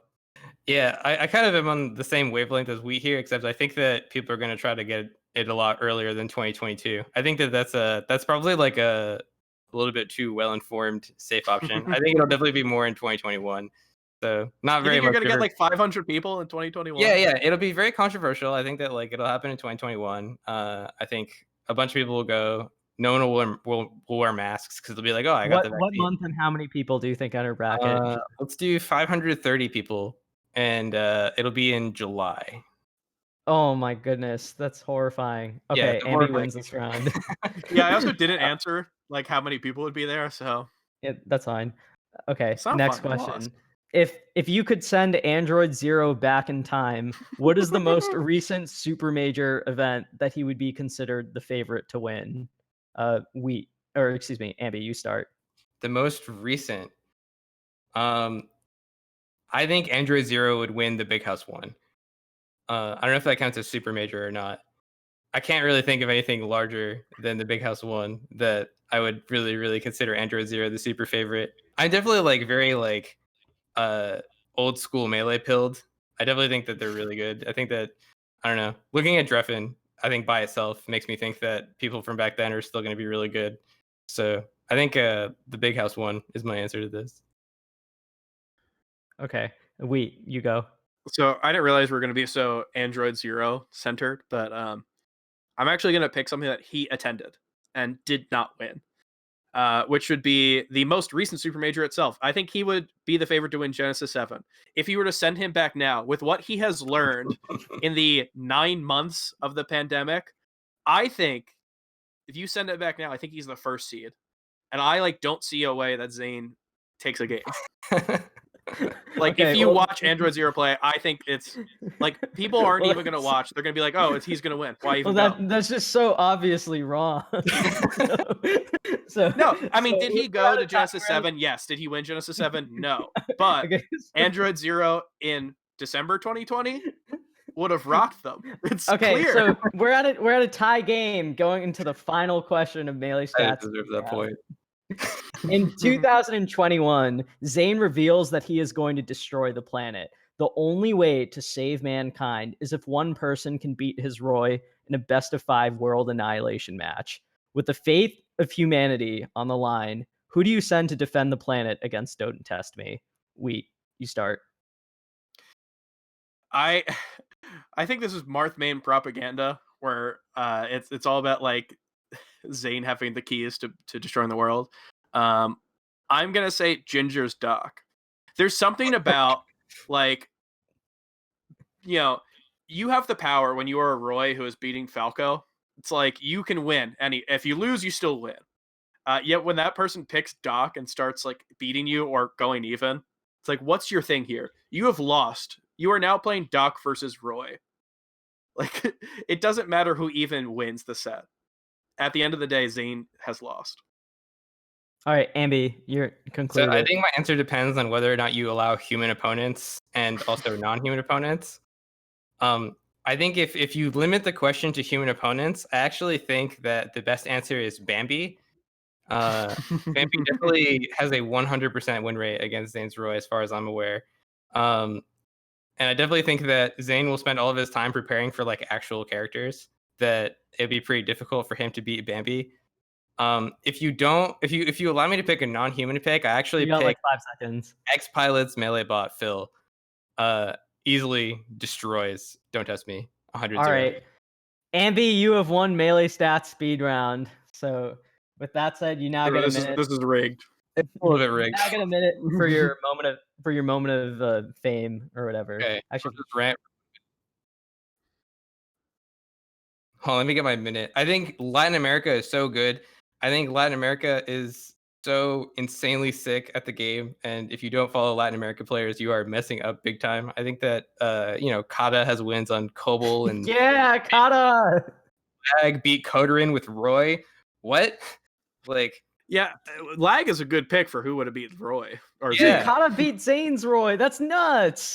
Yeah, I kind of am on the same wavelength as we here, except I think that people are going to try to get it a lot earlier than 2022. I think that that's probably like a little bit too well-informed, safe option. I think it'll definitely be more in 2021. So not very much. You're going to get like 500 people in 2021? Yeah, it'll be very controversial. I think that like it'll happen in 2021. I think a bunch of people will go. No one will wear masks because they'll be like, oh, I got the vaccine. What month and how many people do you think enter bracket? Let's do 530 people, and it'll be in July. Oh my goodness, that's horrifying. Okay, Yeah, Ambi wins this round. Yeah, I also didn't answer like how many people would be there, so yeah, that's fine. Okay, It's not next fun, I lost. question. If you could send Android Zero back in time, what is the most recent super major event that he would be considered the favorite to win? Ambi, you start. The most recent, I think Android Zero would win the Big House one. I don't know if that counts as super major or not. I can't really think of anything larger than the Big House one that I would really, really consider Android Zero the super favorite. I'm definitely like very like old school melee pilled. I definitely think that they're really good. I think that, I don't know, looking at Dreffin, I think by itself makes me think that people from back then are still going to be really good. So I think the Big House one is my answer to this. Okay, you go. So I didn't realize we are going to be so Android Zero centered, but I'm actually going to pick something that he attended and did not win. which would be the most recent Super Major itself. I think he would be the favorite to win Genesis 7. If you were to send him back now, with what he has learned in the 9 months of the pandemic, I think if you send it back now, I think he's the first seed. And I don't see a way that Zayn takes a game. Okay, if you well- watch Android Zero play, I think it's people aren't Well, even going to watch. They're going to be like, "Oh, he's going to win. Why even Well, go?" that's just so obviously wrong. so No, I mean, so did he we're go at to a time- Genesis we're at a- 7? Yes. Did he win Genesis 7? No. But Okay, so- Android Zero in December 2020 would have rocked them. It's Okay, clear. so we're at a tie game going into the final question of Melee I Stats. deserve that point. In 2021, Zayn reveals that he is going to destroy the planet. The only way to save mankind is if one person can beat his Roy in a best-of-5 world annihilation match. With the fate of humanity on the line, who do you send to defend the planet against Don't Test Me? Wheat, you start. I think this is Marth main propaganda where it's all about Zayn having the keys to destroying the world. I'm gonna say Ginger's Doc. There's something about you have the power when you are a Roy who is beating Falco. It's like you can win, and if you lose, you still win. Yet when that person picks Doc and starts beating you or going even, it's like, what's your thing here? You have lost. You are now playing Doc versus Roy. It doesn't matter who even wins the set. At the end of the day, Zayn has lost. All right, Ambi, you're So concluded. I think my answer depends on whether or not you allow human opponents and also non-human opponents. I think if you limit the question to human opponents, I actually think that the best answer is Bambi. Bambi definitely has a 100% win rate against Zayn's Roy, as far as I'm aware. And I definitely think that Zayn will spend all of his time preparing for actual characters. That it'd be pretty difficult for him to beat Bambi. If you allow me to pick a non-human pick, I actually you got pick 5 seconds. X-Pilot's melee bot Phil. Easily destroys Don't Test Me. 100. All right, Ambi, you have won Melee Stats speed round. So with that said, you now get a minute. This is rigged. It's a little bit rigged. Now get a minute for your moment of fame or whatever. Okay, I should. just rant. Hold on, let me get my minute. I think Latin America is so good. I think Latin America is so insanely sick at the game, and if you don't follow Latin American players, you are messing up big time. I think that Kata has wins on Kobel and Yeah, Kata. Lag beat Kodorin with Roy. What? Yeah, Lag is a good pick for who would have beat Roy. Or Yeah. Zayn. Kata beat Zayn's Roy. That's nuts.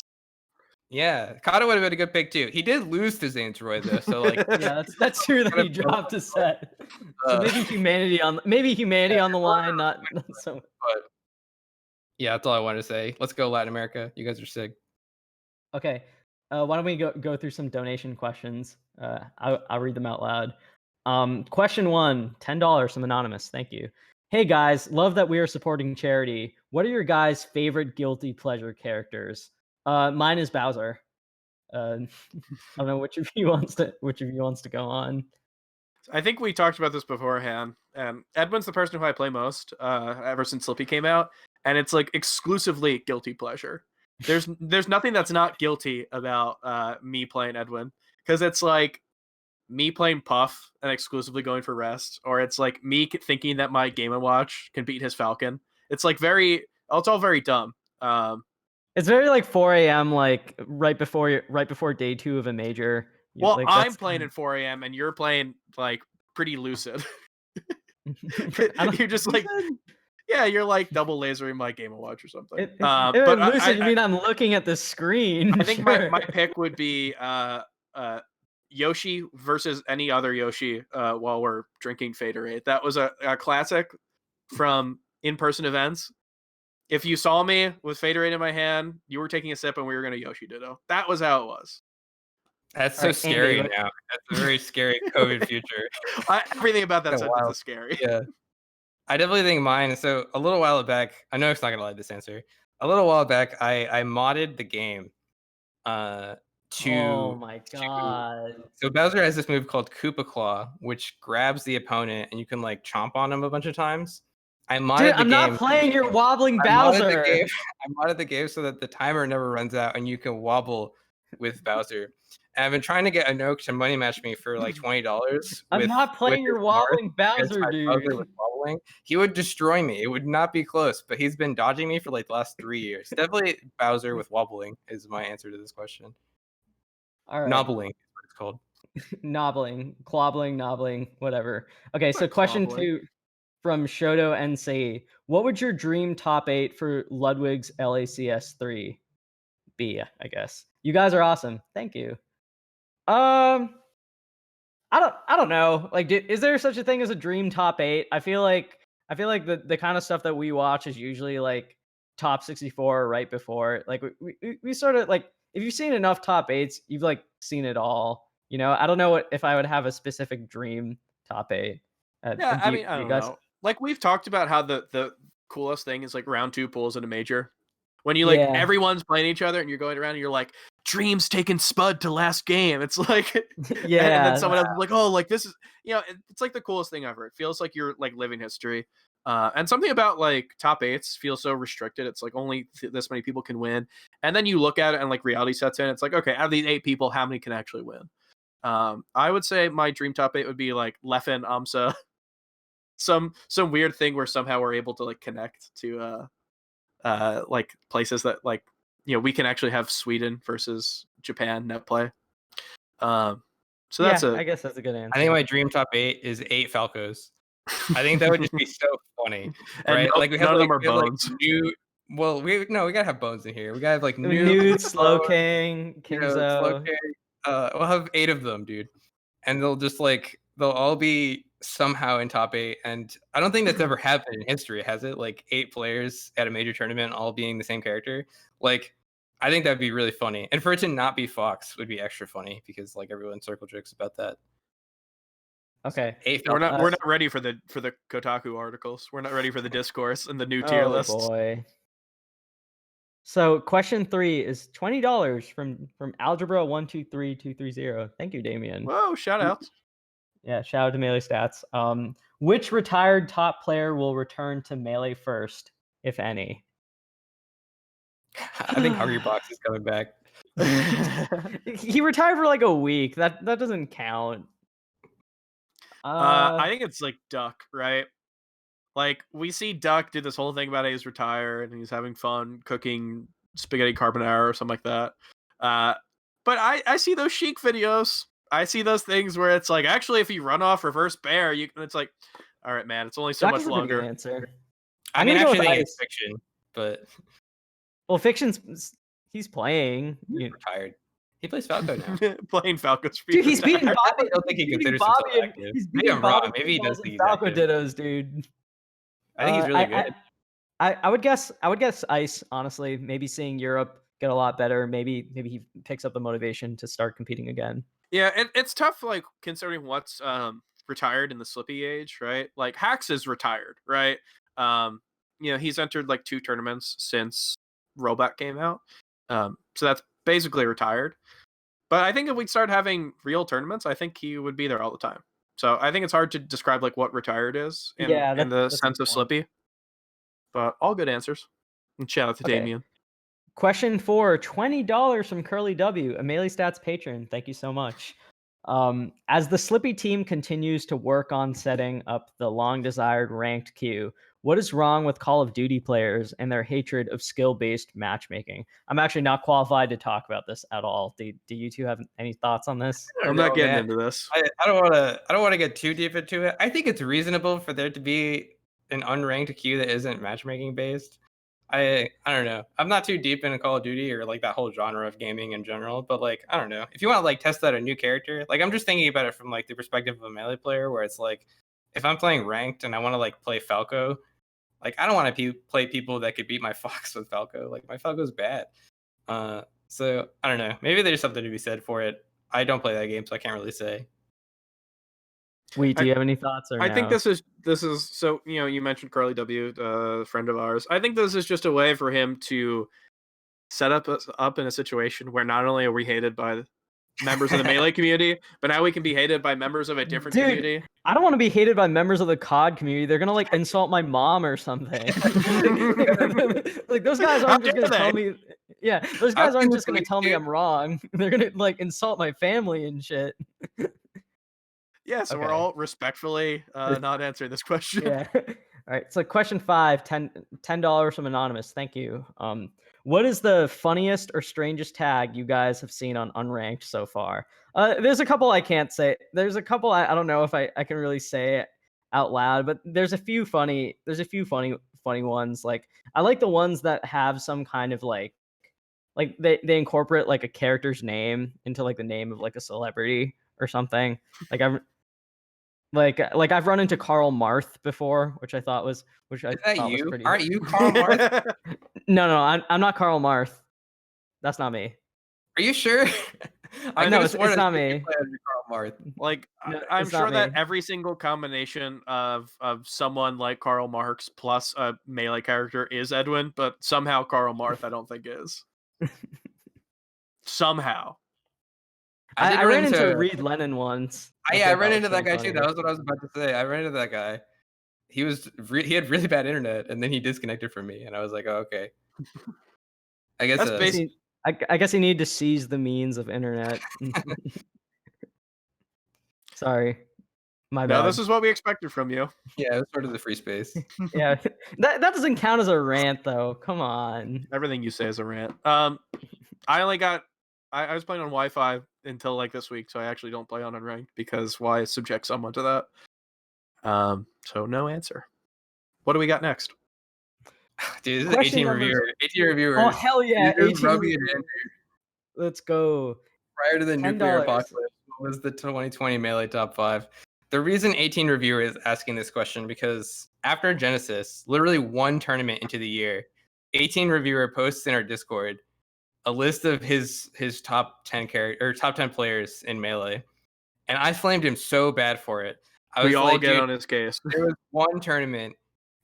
Yeah, Kata would have been a good pick too. He did lose to Zayn's Roy though, so Yeah, that's true that he dropped a set. So maybe humanity on the line, not so. But yeah, that's all I wanted to say. Let's go Latin America. You guys are sick. Okay, why don't we go through some donation questions? I'll read them out loud. Question 1, $10 from Anonymous. Thank you. Hey guys, love that we are supporting charity. What are your guys' favorite guilty pleasure characters? Mine is Bowser. I don't know which of you wants to go on. I think we talked about this beforehand. Edwin's the person who I play most ever since Slippy came out, and it's exclusively guilty pleasure. There's nothing that's not guilty about me playing Edwin, because it's me playing Puff and exclusively going for rest, or it's me thinking that my Game & Watch can beat his Falcon. It's it's all very dumb. It's very 4 a.m. right before day 2 of a major. Well, I'm playing at 4 a.m. and you're playing pretty lucid. You're just yeah, you're double lasering my Game & Watch or something. But lucid, you mean I'm looking at the screen? I think my pick would be Yoshi versus any other Yoshi while we're drinking Faderade. That was a classic from in-person events. If you saw me with Faderade in my hand, you were taking a sip and we were going to Yoshi Ditto. That was how it was. That's so scary now. That's a very scary COVID future. Everything about that So sentence wild. is scary. Yeah. I definitely think mine. So a little while back, I know it's not gonna like this answer. A little while back, I modded the game. Oh my god! So Bowser has this move called Koopa Claw, which grabs the opponent and you can chomp on him a bunch of times. I modded Dude, the I'm game. not playing your wobbling I modded the Bowser. game. I modded the game so that the timer never runs out and you can wobble with Bowser. And I've been trying to get Anoke to money match me for like $20. I'm not playing your wobbling Bowser, dude. Bowser was wobbling. He would destroy me. It would not be close, but he's been dodging me for like the last 3 years. Definitely Bowser with wobbling is my answer to this question. All right. Nobbling is what it's called. Nobbling, clobbling, nobbling, whatever. Okay, so Like question clobbling. 2 from Shoto NC. What would your dream top 8 for Ludwig's LACS 3 be, I guess? You guys are awesome. Thank you. I don't know. Like, is there such a thing as a dream top 8? I feel like the kind of stuff that we watch is usually like top 64 right before. Like we sort of like, if you've seen enough top 8s, you've like seen it all. You know, I don't know if I would have a specific dream top 8. Yeah, I mean, do I you don't guys? know. Like we've talked about how the coolest thing is like round 2 pools in a major. When you like Yeah. everyone's playing each other and you're going around and you're like, Dream's taking Spud to last game. It's like and Yeah. then someone else is like, oh, like this is it's like the coolest thing ever. It feels like you're like living history. And something about like top 8s feels so restricted. It's like only this many people can win. And then you look at it and like reality sets in. It's like, okay, out of these 8 people, how many can actually win? I would say my dream top 8 would be like Leffen, Amsa, some weird thing where somehow we're able to like connect to like places that like we can actually have Sweden versus Japan net play. So that's I guess that's a good answer. I think my dream top 8 is 8 Falcos. I think that would just be so funny, right? And like we have none of like, them are we have, like, bones. new. Well, we gotta have bones in here. We gotta have like Nude, Slow Bones, King, you know, Slow Kimzo. King. We'll have 8 of them, dude, and they'll all be somehow in top 8. And I don't think that's ever happened in history, has it? Like 8 players at a major tournament all being the same character. Like, I think that'd be really funny, and for it to not be Fox would be extra funny because like everyone circle jokes about that. Okay. 8 We're Falcos. not ready for the Kotaku articles. We're not ready for the discourse and the new tier lists. Boy. So question 3 is $20 from Algebra 123230. Thank you, Damien. Whoa, shout outs. Yeah, shout out to Melee Stats. Which retired top player will return to Melee first, if any? I think Hungrybox is coming back. He retired for like a week. That doesn't count. I think it's like Duck, right? Like we see Duck do this whole thing about he's retired and he's having fun cooking spaghetti carbonara or something like that. But I see those Sheik videos. I see those things where it's like, actually, if you run off reverse bear, it's like, all right, man, it's only so Duck much is a pretty good longer. answer. I mean, I'm gonna actually, go with think it's Ice. fiction, but Well, Fiction's he's playing. he's retired. He plays Falco now. Playing Falco's Dude, he's beating I Bobby. don't think he he's beating considers himself Bobby. active. He's Maybe beating I'm wrong. Bobby. Maybe he does and think he's Falco active. dittos, dude. I think he's really good. I would guess Ice, honestly. Maybe seeing Europe get a lot better. Maybe he picks up the motivation to start competing again. Yeah, it's tough, like considering what's retired in the Slippy age, right? Like Hax is retired, right? He's entered like 2 tournaments since Robot came out, so that's basically retired. But I think if we start having real tournaments, I think he would be there all the time. So I think it's hard to describe like what retired is in the sense of Slippy. But all good answers. And shout out to Damien. Question 4, $20 from Curly W, a Melee Stats patron. Thank you so much. As the Slippy team continues to work on setting up the long-desired ranked queue, what is wrong with Call of Duty players and their hatred of skill-based matchmaking? I'm actually not qualified to talk about this at all. Do you two have any thoughts on this? I'm not getting into this. I don't want to get too deep into it. I think it's reasonable for there to be an unranked queue that isn't matchmaking based. I don't know. I'm not too deep into Call of Duty or like that whole genre of gaming in general, but like I don't know. If you want to like test out a new character, like I'm just thinking about it from like the perspective of a Melee player, where it's like if I'm playing ranked and I want to like play Falco, like I don't want to play people that could beat my Fox with Falco. Like my Falco's bad. So I don't know. Maybe there's something to be said for it. I don't play that game, so I can't really say. Do you have any thoughts? Or I no? think this is so. You mentioned Carly W, a friend of ours. I think this is just a way for him to set up in a situation where not only are we hated by members of the Melee community, but now we can be hated by members of a different Dude, community. I don't want to be hated by members of the COD community. They're gonna like insult my mom or something. Like those guys aren't just dare gonna tell they? me. Yeah, those How guys can aren't you just gonna believe tell me it? I'm wrong. They're gonna like insult my family and shit. Yeah, so we're Okay. all respectfully not answering this question. Yeah. All right. So question 5, $10 from Anonymous. Thank you. What is the funniest or strangest tag you guys have seen on Unranked so far? There's a couple I can't say. There's a couple I don't know if I can really say it out loud, but there's a few funny ones. Like I like the ones that have some kind of like they incorporate like a character's name into like the name of like a celebrity or something. Like I've run into Karl Marth before, which I thought was Is that thought was you? pretty. Aren't you Karl Marth? No, I'm not Karl Marth. That's not me. Are you sure? I No, could've it's sworn I not seen you me. play under Karl Marth. Like No, I'm it's sure not that me. every single combination of someone like Karl Marx plus a Melee character is Edwin, but somehow Karl Marth I don't think is. Somehow. I ran into Reed Lennon once. Yeah, I thought ran was into that pretty guy too. funny. That was what I was about to say. I ran into that guy. He had really bad internet, and then he disconnected from me, and I was like, oh, okay. I guess That's I guess basic. I guess he needed to seize the means of internet. Sorry, my bad. No, this is what we expected from you. yeah, it was sort of the free space. Yeah, that doesn't count as a rant though. Come on. Everything you say is a rant. I only got I was playing on Wi-Fi until like this week, so I actually don't play on Unranked because why subject someone to that? So no answer. What do we got next? Dude, this is Question 18 number- reviewer. 18 reviewers. Oh hell yeah! These are 18 Robbie and reviewers. Andrew. Let's go. Prior to the nuclear $10. apocalypse, what was the 2020 Melee top 5? The reason 18 reviewer is asking this question because after Genesis, literally one tournament into the year, 18 reviewer posts in our Discord a list of his top 10 top 10 players in Melee, and I flamed him so bad for it. I was We all like, get dude, on his case. there was one tournament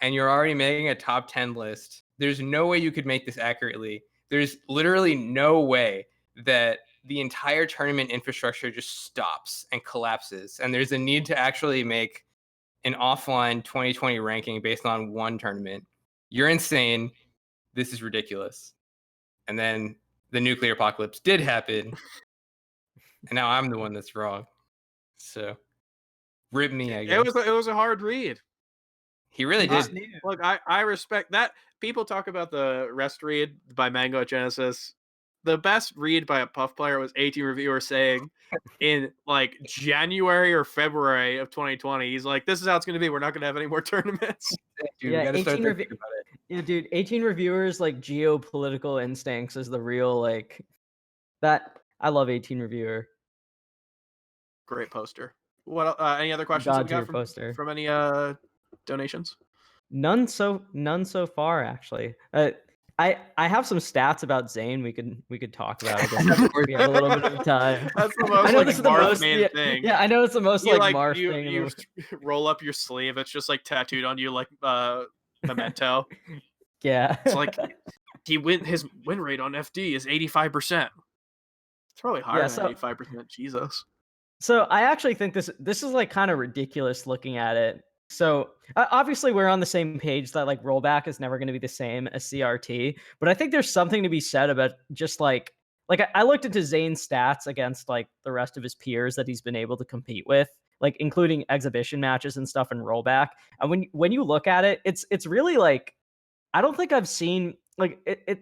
and you're already making a top 10 list. There's no way you could make this accurately. There's literally no way that the entire tournament infrastructure just stops and collapses. And there's a need to actually make an offline 2020 ranking based on one tournament. You're insane. This is ridiculous. And then the nuclear apocalypse did happen. And now I'm the one that's wrong. So rip me, I guess. It was a hard read. He really did. Look, I respect that. People talk about the rest read by Mango at Genesis. The best read by a Puff player was 18 reviewer saying in like January or February of 2020, he's like, this is how it's going to be. We're not going to have any more tournaments. Dude, Yeah, we gotta start 18 thinking about it. Yeah, dude, 18 reviewers like geopolitical instincts is the real like that. I love 18 reviewer. Great poster. What? Any other questions that we God-tier got poster. from any donations? None so far actually. I have some stats about Zane we could talk about. I guess if we have a little bit of time. That's the most I know like this is the Marth most main thing. Yeah, I know it's the most You, like Marth you, thing. in you the- roll up your sleeve. It's just like tattooed on you like Memento. Yeah. It's like his win rate on FD is 85%. It's probably higher Yeah, than 85%. Jesus. So I actually think this is like kind of ridiculous looking at it. So obviously we're on the same page that like rollback is never going to be the same as CRT, but I think there's something to be said about just like I looked into Zane's stats against like the rest of his peers that he's been able to compete with, like including exhibition matches and stuff in rollback. And when you look at it, it's really like I don't think I've seen like it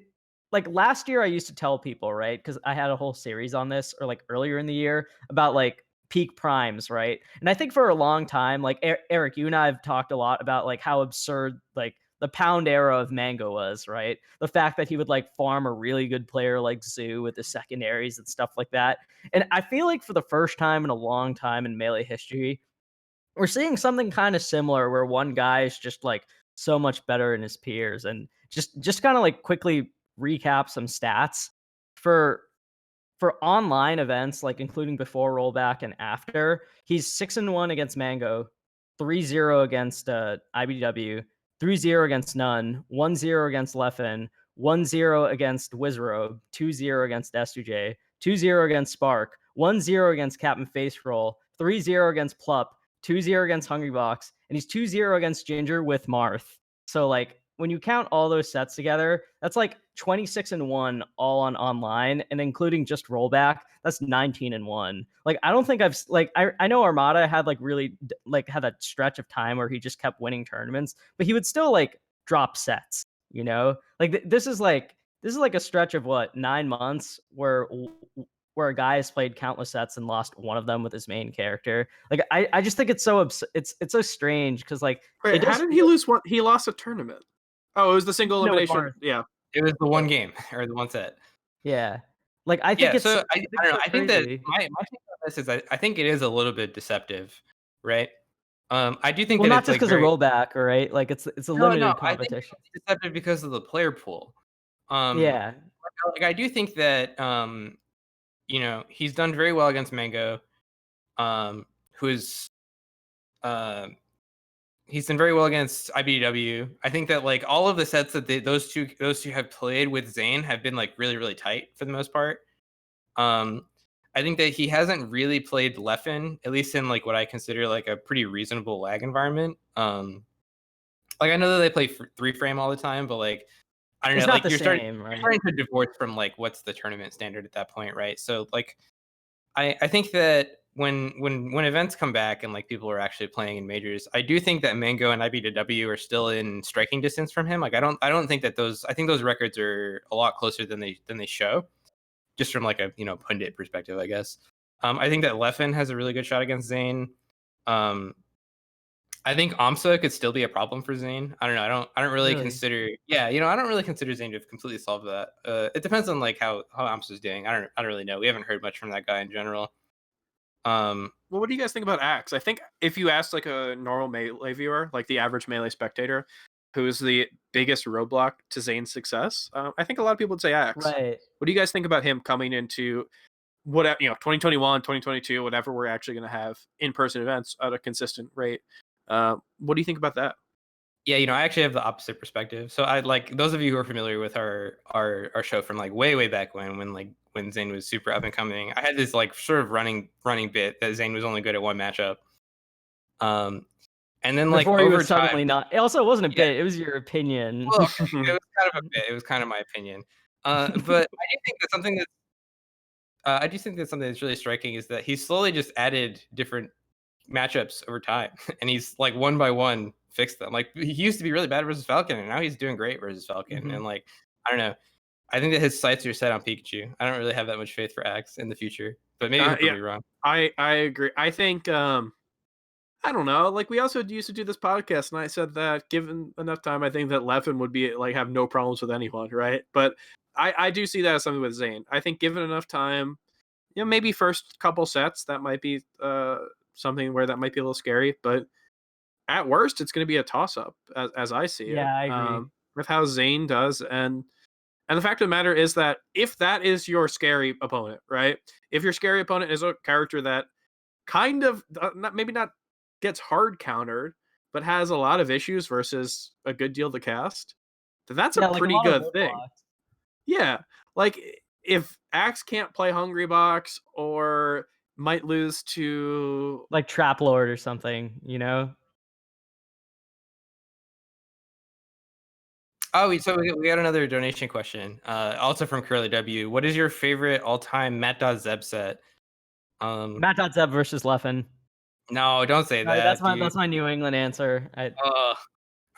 like last year I used to tell people, right? Because I had a whole series on this, or like earlier in the year about like peak primes, right? And I think for a long time, like Eric, you and I have talked a lot about like how absurd like the pound era of Mango was, right? The fact that he would like farm a really good player like Zoo with the secondaries and stuff like that. And I feel like for the first time in a long time in Melee history, we're seeing something kind of similar where one guy is just like so much better than his peers. And just kind of like quickly recap some stats for online events, like including before rollback and after. He's 6-1 against Mango, 3-0 against IBDW, 3-0 against None, 1-0 against Leffen, 1-0 against Wizrobe, 2-0 against S2J, 2-0 against Spark, 1-0 against Captain Face Roll, 3-0 against Plup, 2-0 against Hungrybox, and he's 2-0 against Ginger with Marth. So like when you count all those sets together, that's like 26-1 all on online, and including just rollback, that's 19-1. Like I don't think I know Armada had like really like had that stretch of time where he just kept winning tournaments, but he would still like drop sets, you know? Like this is like a stretch of what, 9 months where a guy has played countless sets and lost one of them with his main character. Like I just think it's so it's so strange because like Wait, how did he lose one? He lost a tournament. Oh, it was the single No, with elimination. Marth. Yeah. It was the one game or the one set. Yeah. Like I think Yeah, it's so I don't know. I think that crazy. my take on this is I think it is a little bit deceptive, right? I do think Well, that not it's just like because of rollback, right? Like it's a limited I think competition. it's deceptive because of the player pool. Yeah. Like I do think that you know, he's done very well against Mango, who is he's done very well against IBDW. I think that like all of the sets that those two have played with Zain have been like really, really tight for the most part. I think that he hasn't really played Leffen, at least in like what I consider like a pretty reasonable lag environment. Like I know that they play 3-frame all the time, but like I don't It's know, not like the you're same, right? starting to divorce from like what's the tournament standard at that point, right? So like I think that when events come back and like people are actually playing in majors, I do think that Mango and IBDW are still in striking distance from him. Like I don't think that I think those records are a lot closer than they show, just from like a, you know, pundit perspective, I guess. I think that Leffen has a really good shot against Zain. I think Amsa could still be a problem for Zain. I don't know. I don't really consider. Yeah, you know, I don't really consider Zain to have completely solved that. It depends on like how Amsa's doing. I don't really know. We haven't heard much from that guy in general. Well, what do you guys think about Axe? I think if you asked like a normal Melee viewer, like the average Melee spectator, who's the biggest roadblock to Zayn's success, I think a lot of people would say Axe. Right. What do you guys think about him coming into whatever, you know, 2021, 2022, whatever we're actually going to have in-person events at a consistent rate? What do you think about that? Yeah, you know, I actually have the opposite perspective. So I like those of you who are familiar with our show from like way back when Zayn was super up and coming. I had this like sort of running bit that Zayn was only good at one matchup. And then like before he over was time, suddenly not. It also wasn't a bit. It was your opinion. well, it was kind of a bit. It was kind of my opinion. But I do think that something that's really striking is that he's slowly just added different matchups over time, and he's like one by one fixed them. Like he used to be really bad versus Falcon, and now he's doing great versus Falcon. And like I don't know, I think that his sights are set on Pikachu. I don't really have that much faith for Axe in the future, but maybe he'll prove me wrong. I agree. I think I don't know. Like we also used to do this podcast, and I said that given enough time, I think that Leffen would be like have no problems with anyone, right? But I do see that as something with Zayn. I think given enough time, you know, maybe first couple sets that might be something where that might be a little scary, but at worst, it's going to be a toss-up as I see it. Yeah, I agree. With how Zayn does, and the fact of the matter is that if that is your scary opponent, right? If your scary opponent is a character that kind of maybe not gets hard countered, but has a lot of issues versus a good deal to cast, then that's a pretty good thing. Yeah, like if Axe can't play Hungrybox or might lose to like Trap Lord or something, you know? Oh, so we got another donation question, also from Curly W. What is your favorite all-time Matt.Zeb set? Matt.Zeb versus Leffen. No, don't say that. That's my New England answer. I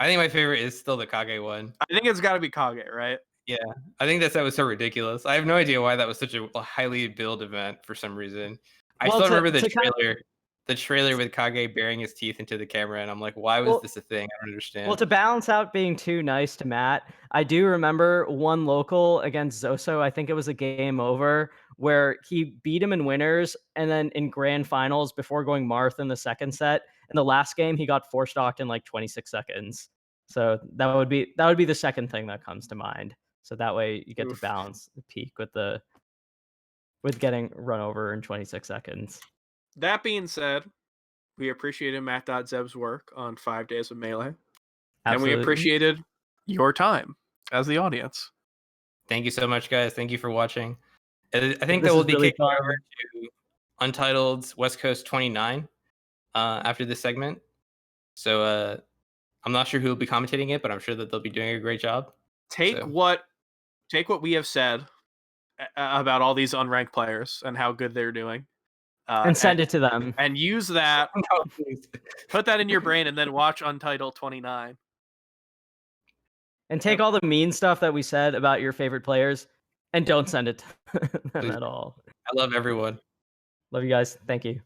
think my favorite is still the Kage one. I think it's got to be Kage, right? Yeah, I think that was so ridiculous. I have no idea why that was such a highly billed event for some reason. I still remember the trailer with Kage baring his teeth into the camera, and I'm like, why was this a thing? I don't understand. Well, to balance out being too nice to Matt, I do remember one local against Zoso. I think it was a game over where he beat him in winners, and then in grand finals before going Marth in the second set. In the last game, he got four stocked in like 26 seconds. So that would be the second thing that comes to mind. So that way you get to balance the peak with getting run over in 26 seconds. That being said, we appreciated Matt.Zeb's work on 5 Days of Melee. Absolutely. And we appreciated your time as the audience. Thank you so much, guys. Thank you for watching. I think that we'll be kicking over to Untitled's West Coast 29 after this segment. So I'm not sure who will be commentating it, but I'm sure that they'll be doing a great job. Take what we have said about all these unranked players and how good they're doing, and send it to them. and use that. No, please. Put that in your brain, and then watch Untitled 29. And take all the mean stuff that we said about your favorite players and don't send it to them Please. at all. I love everyone. Love you guys. Thank you.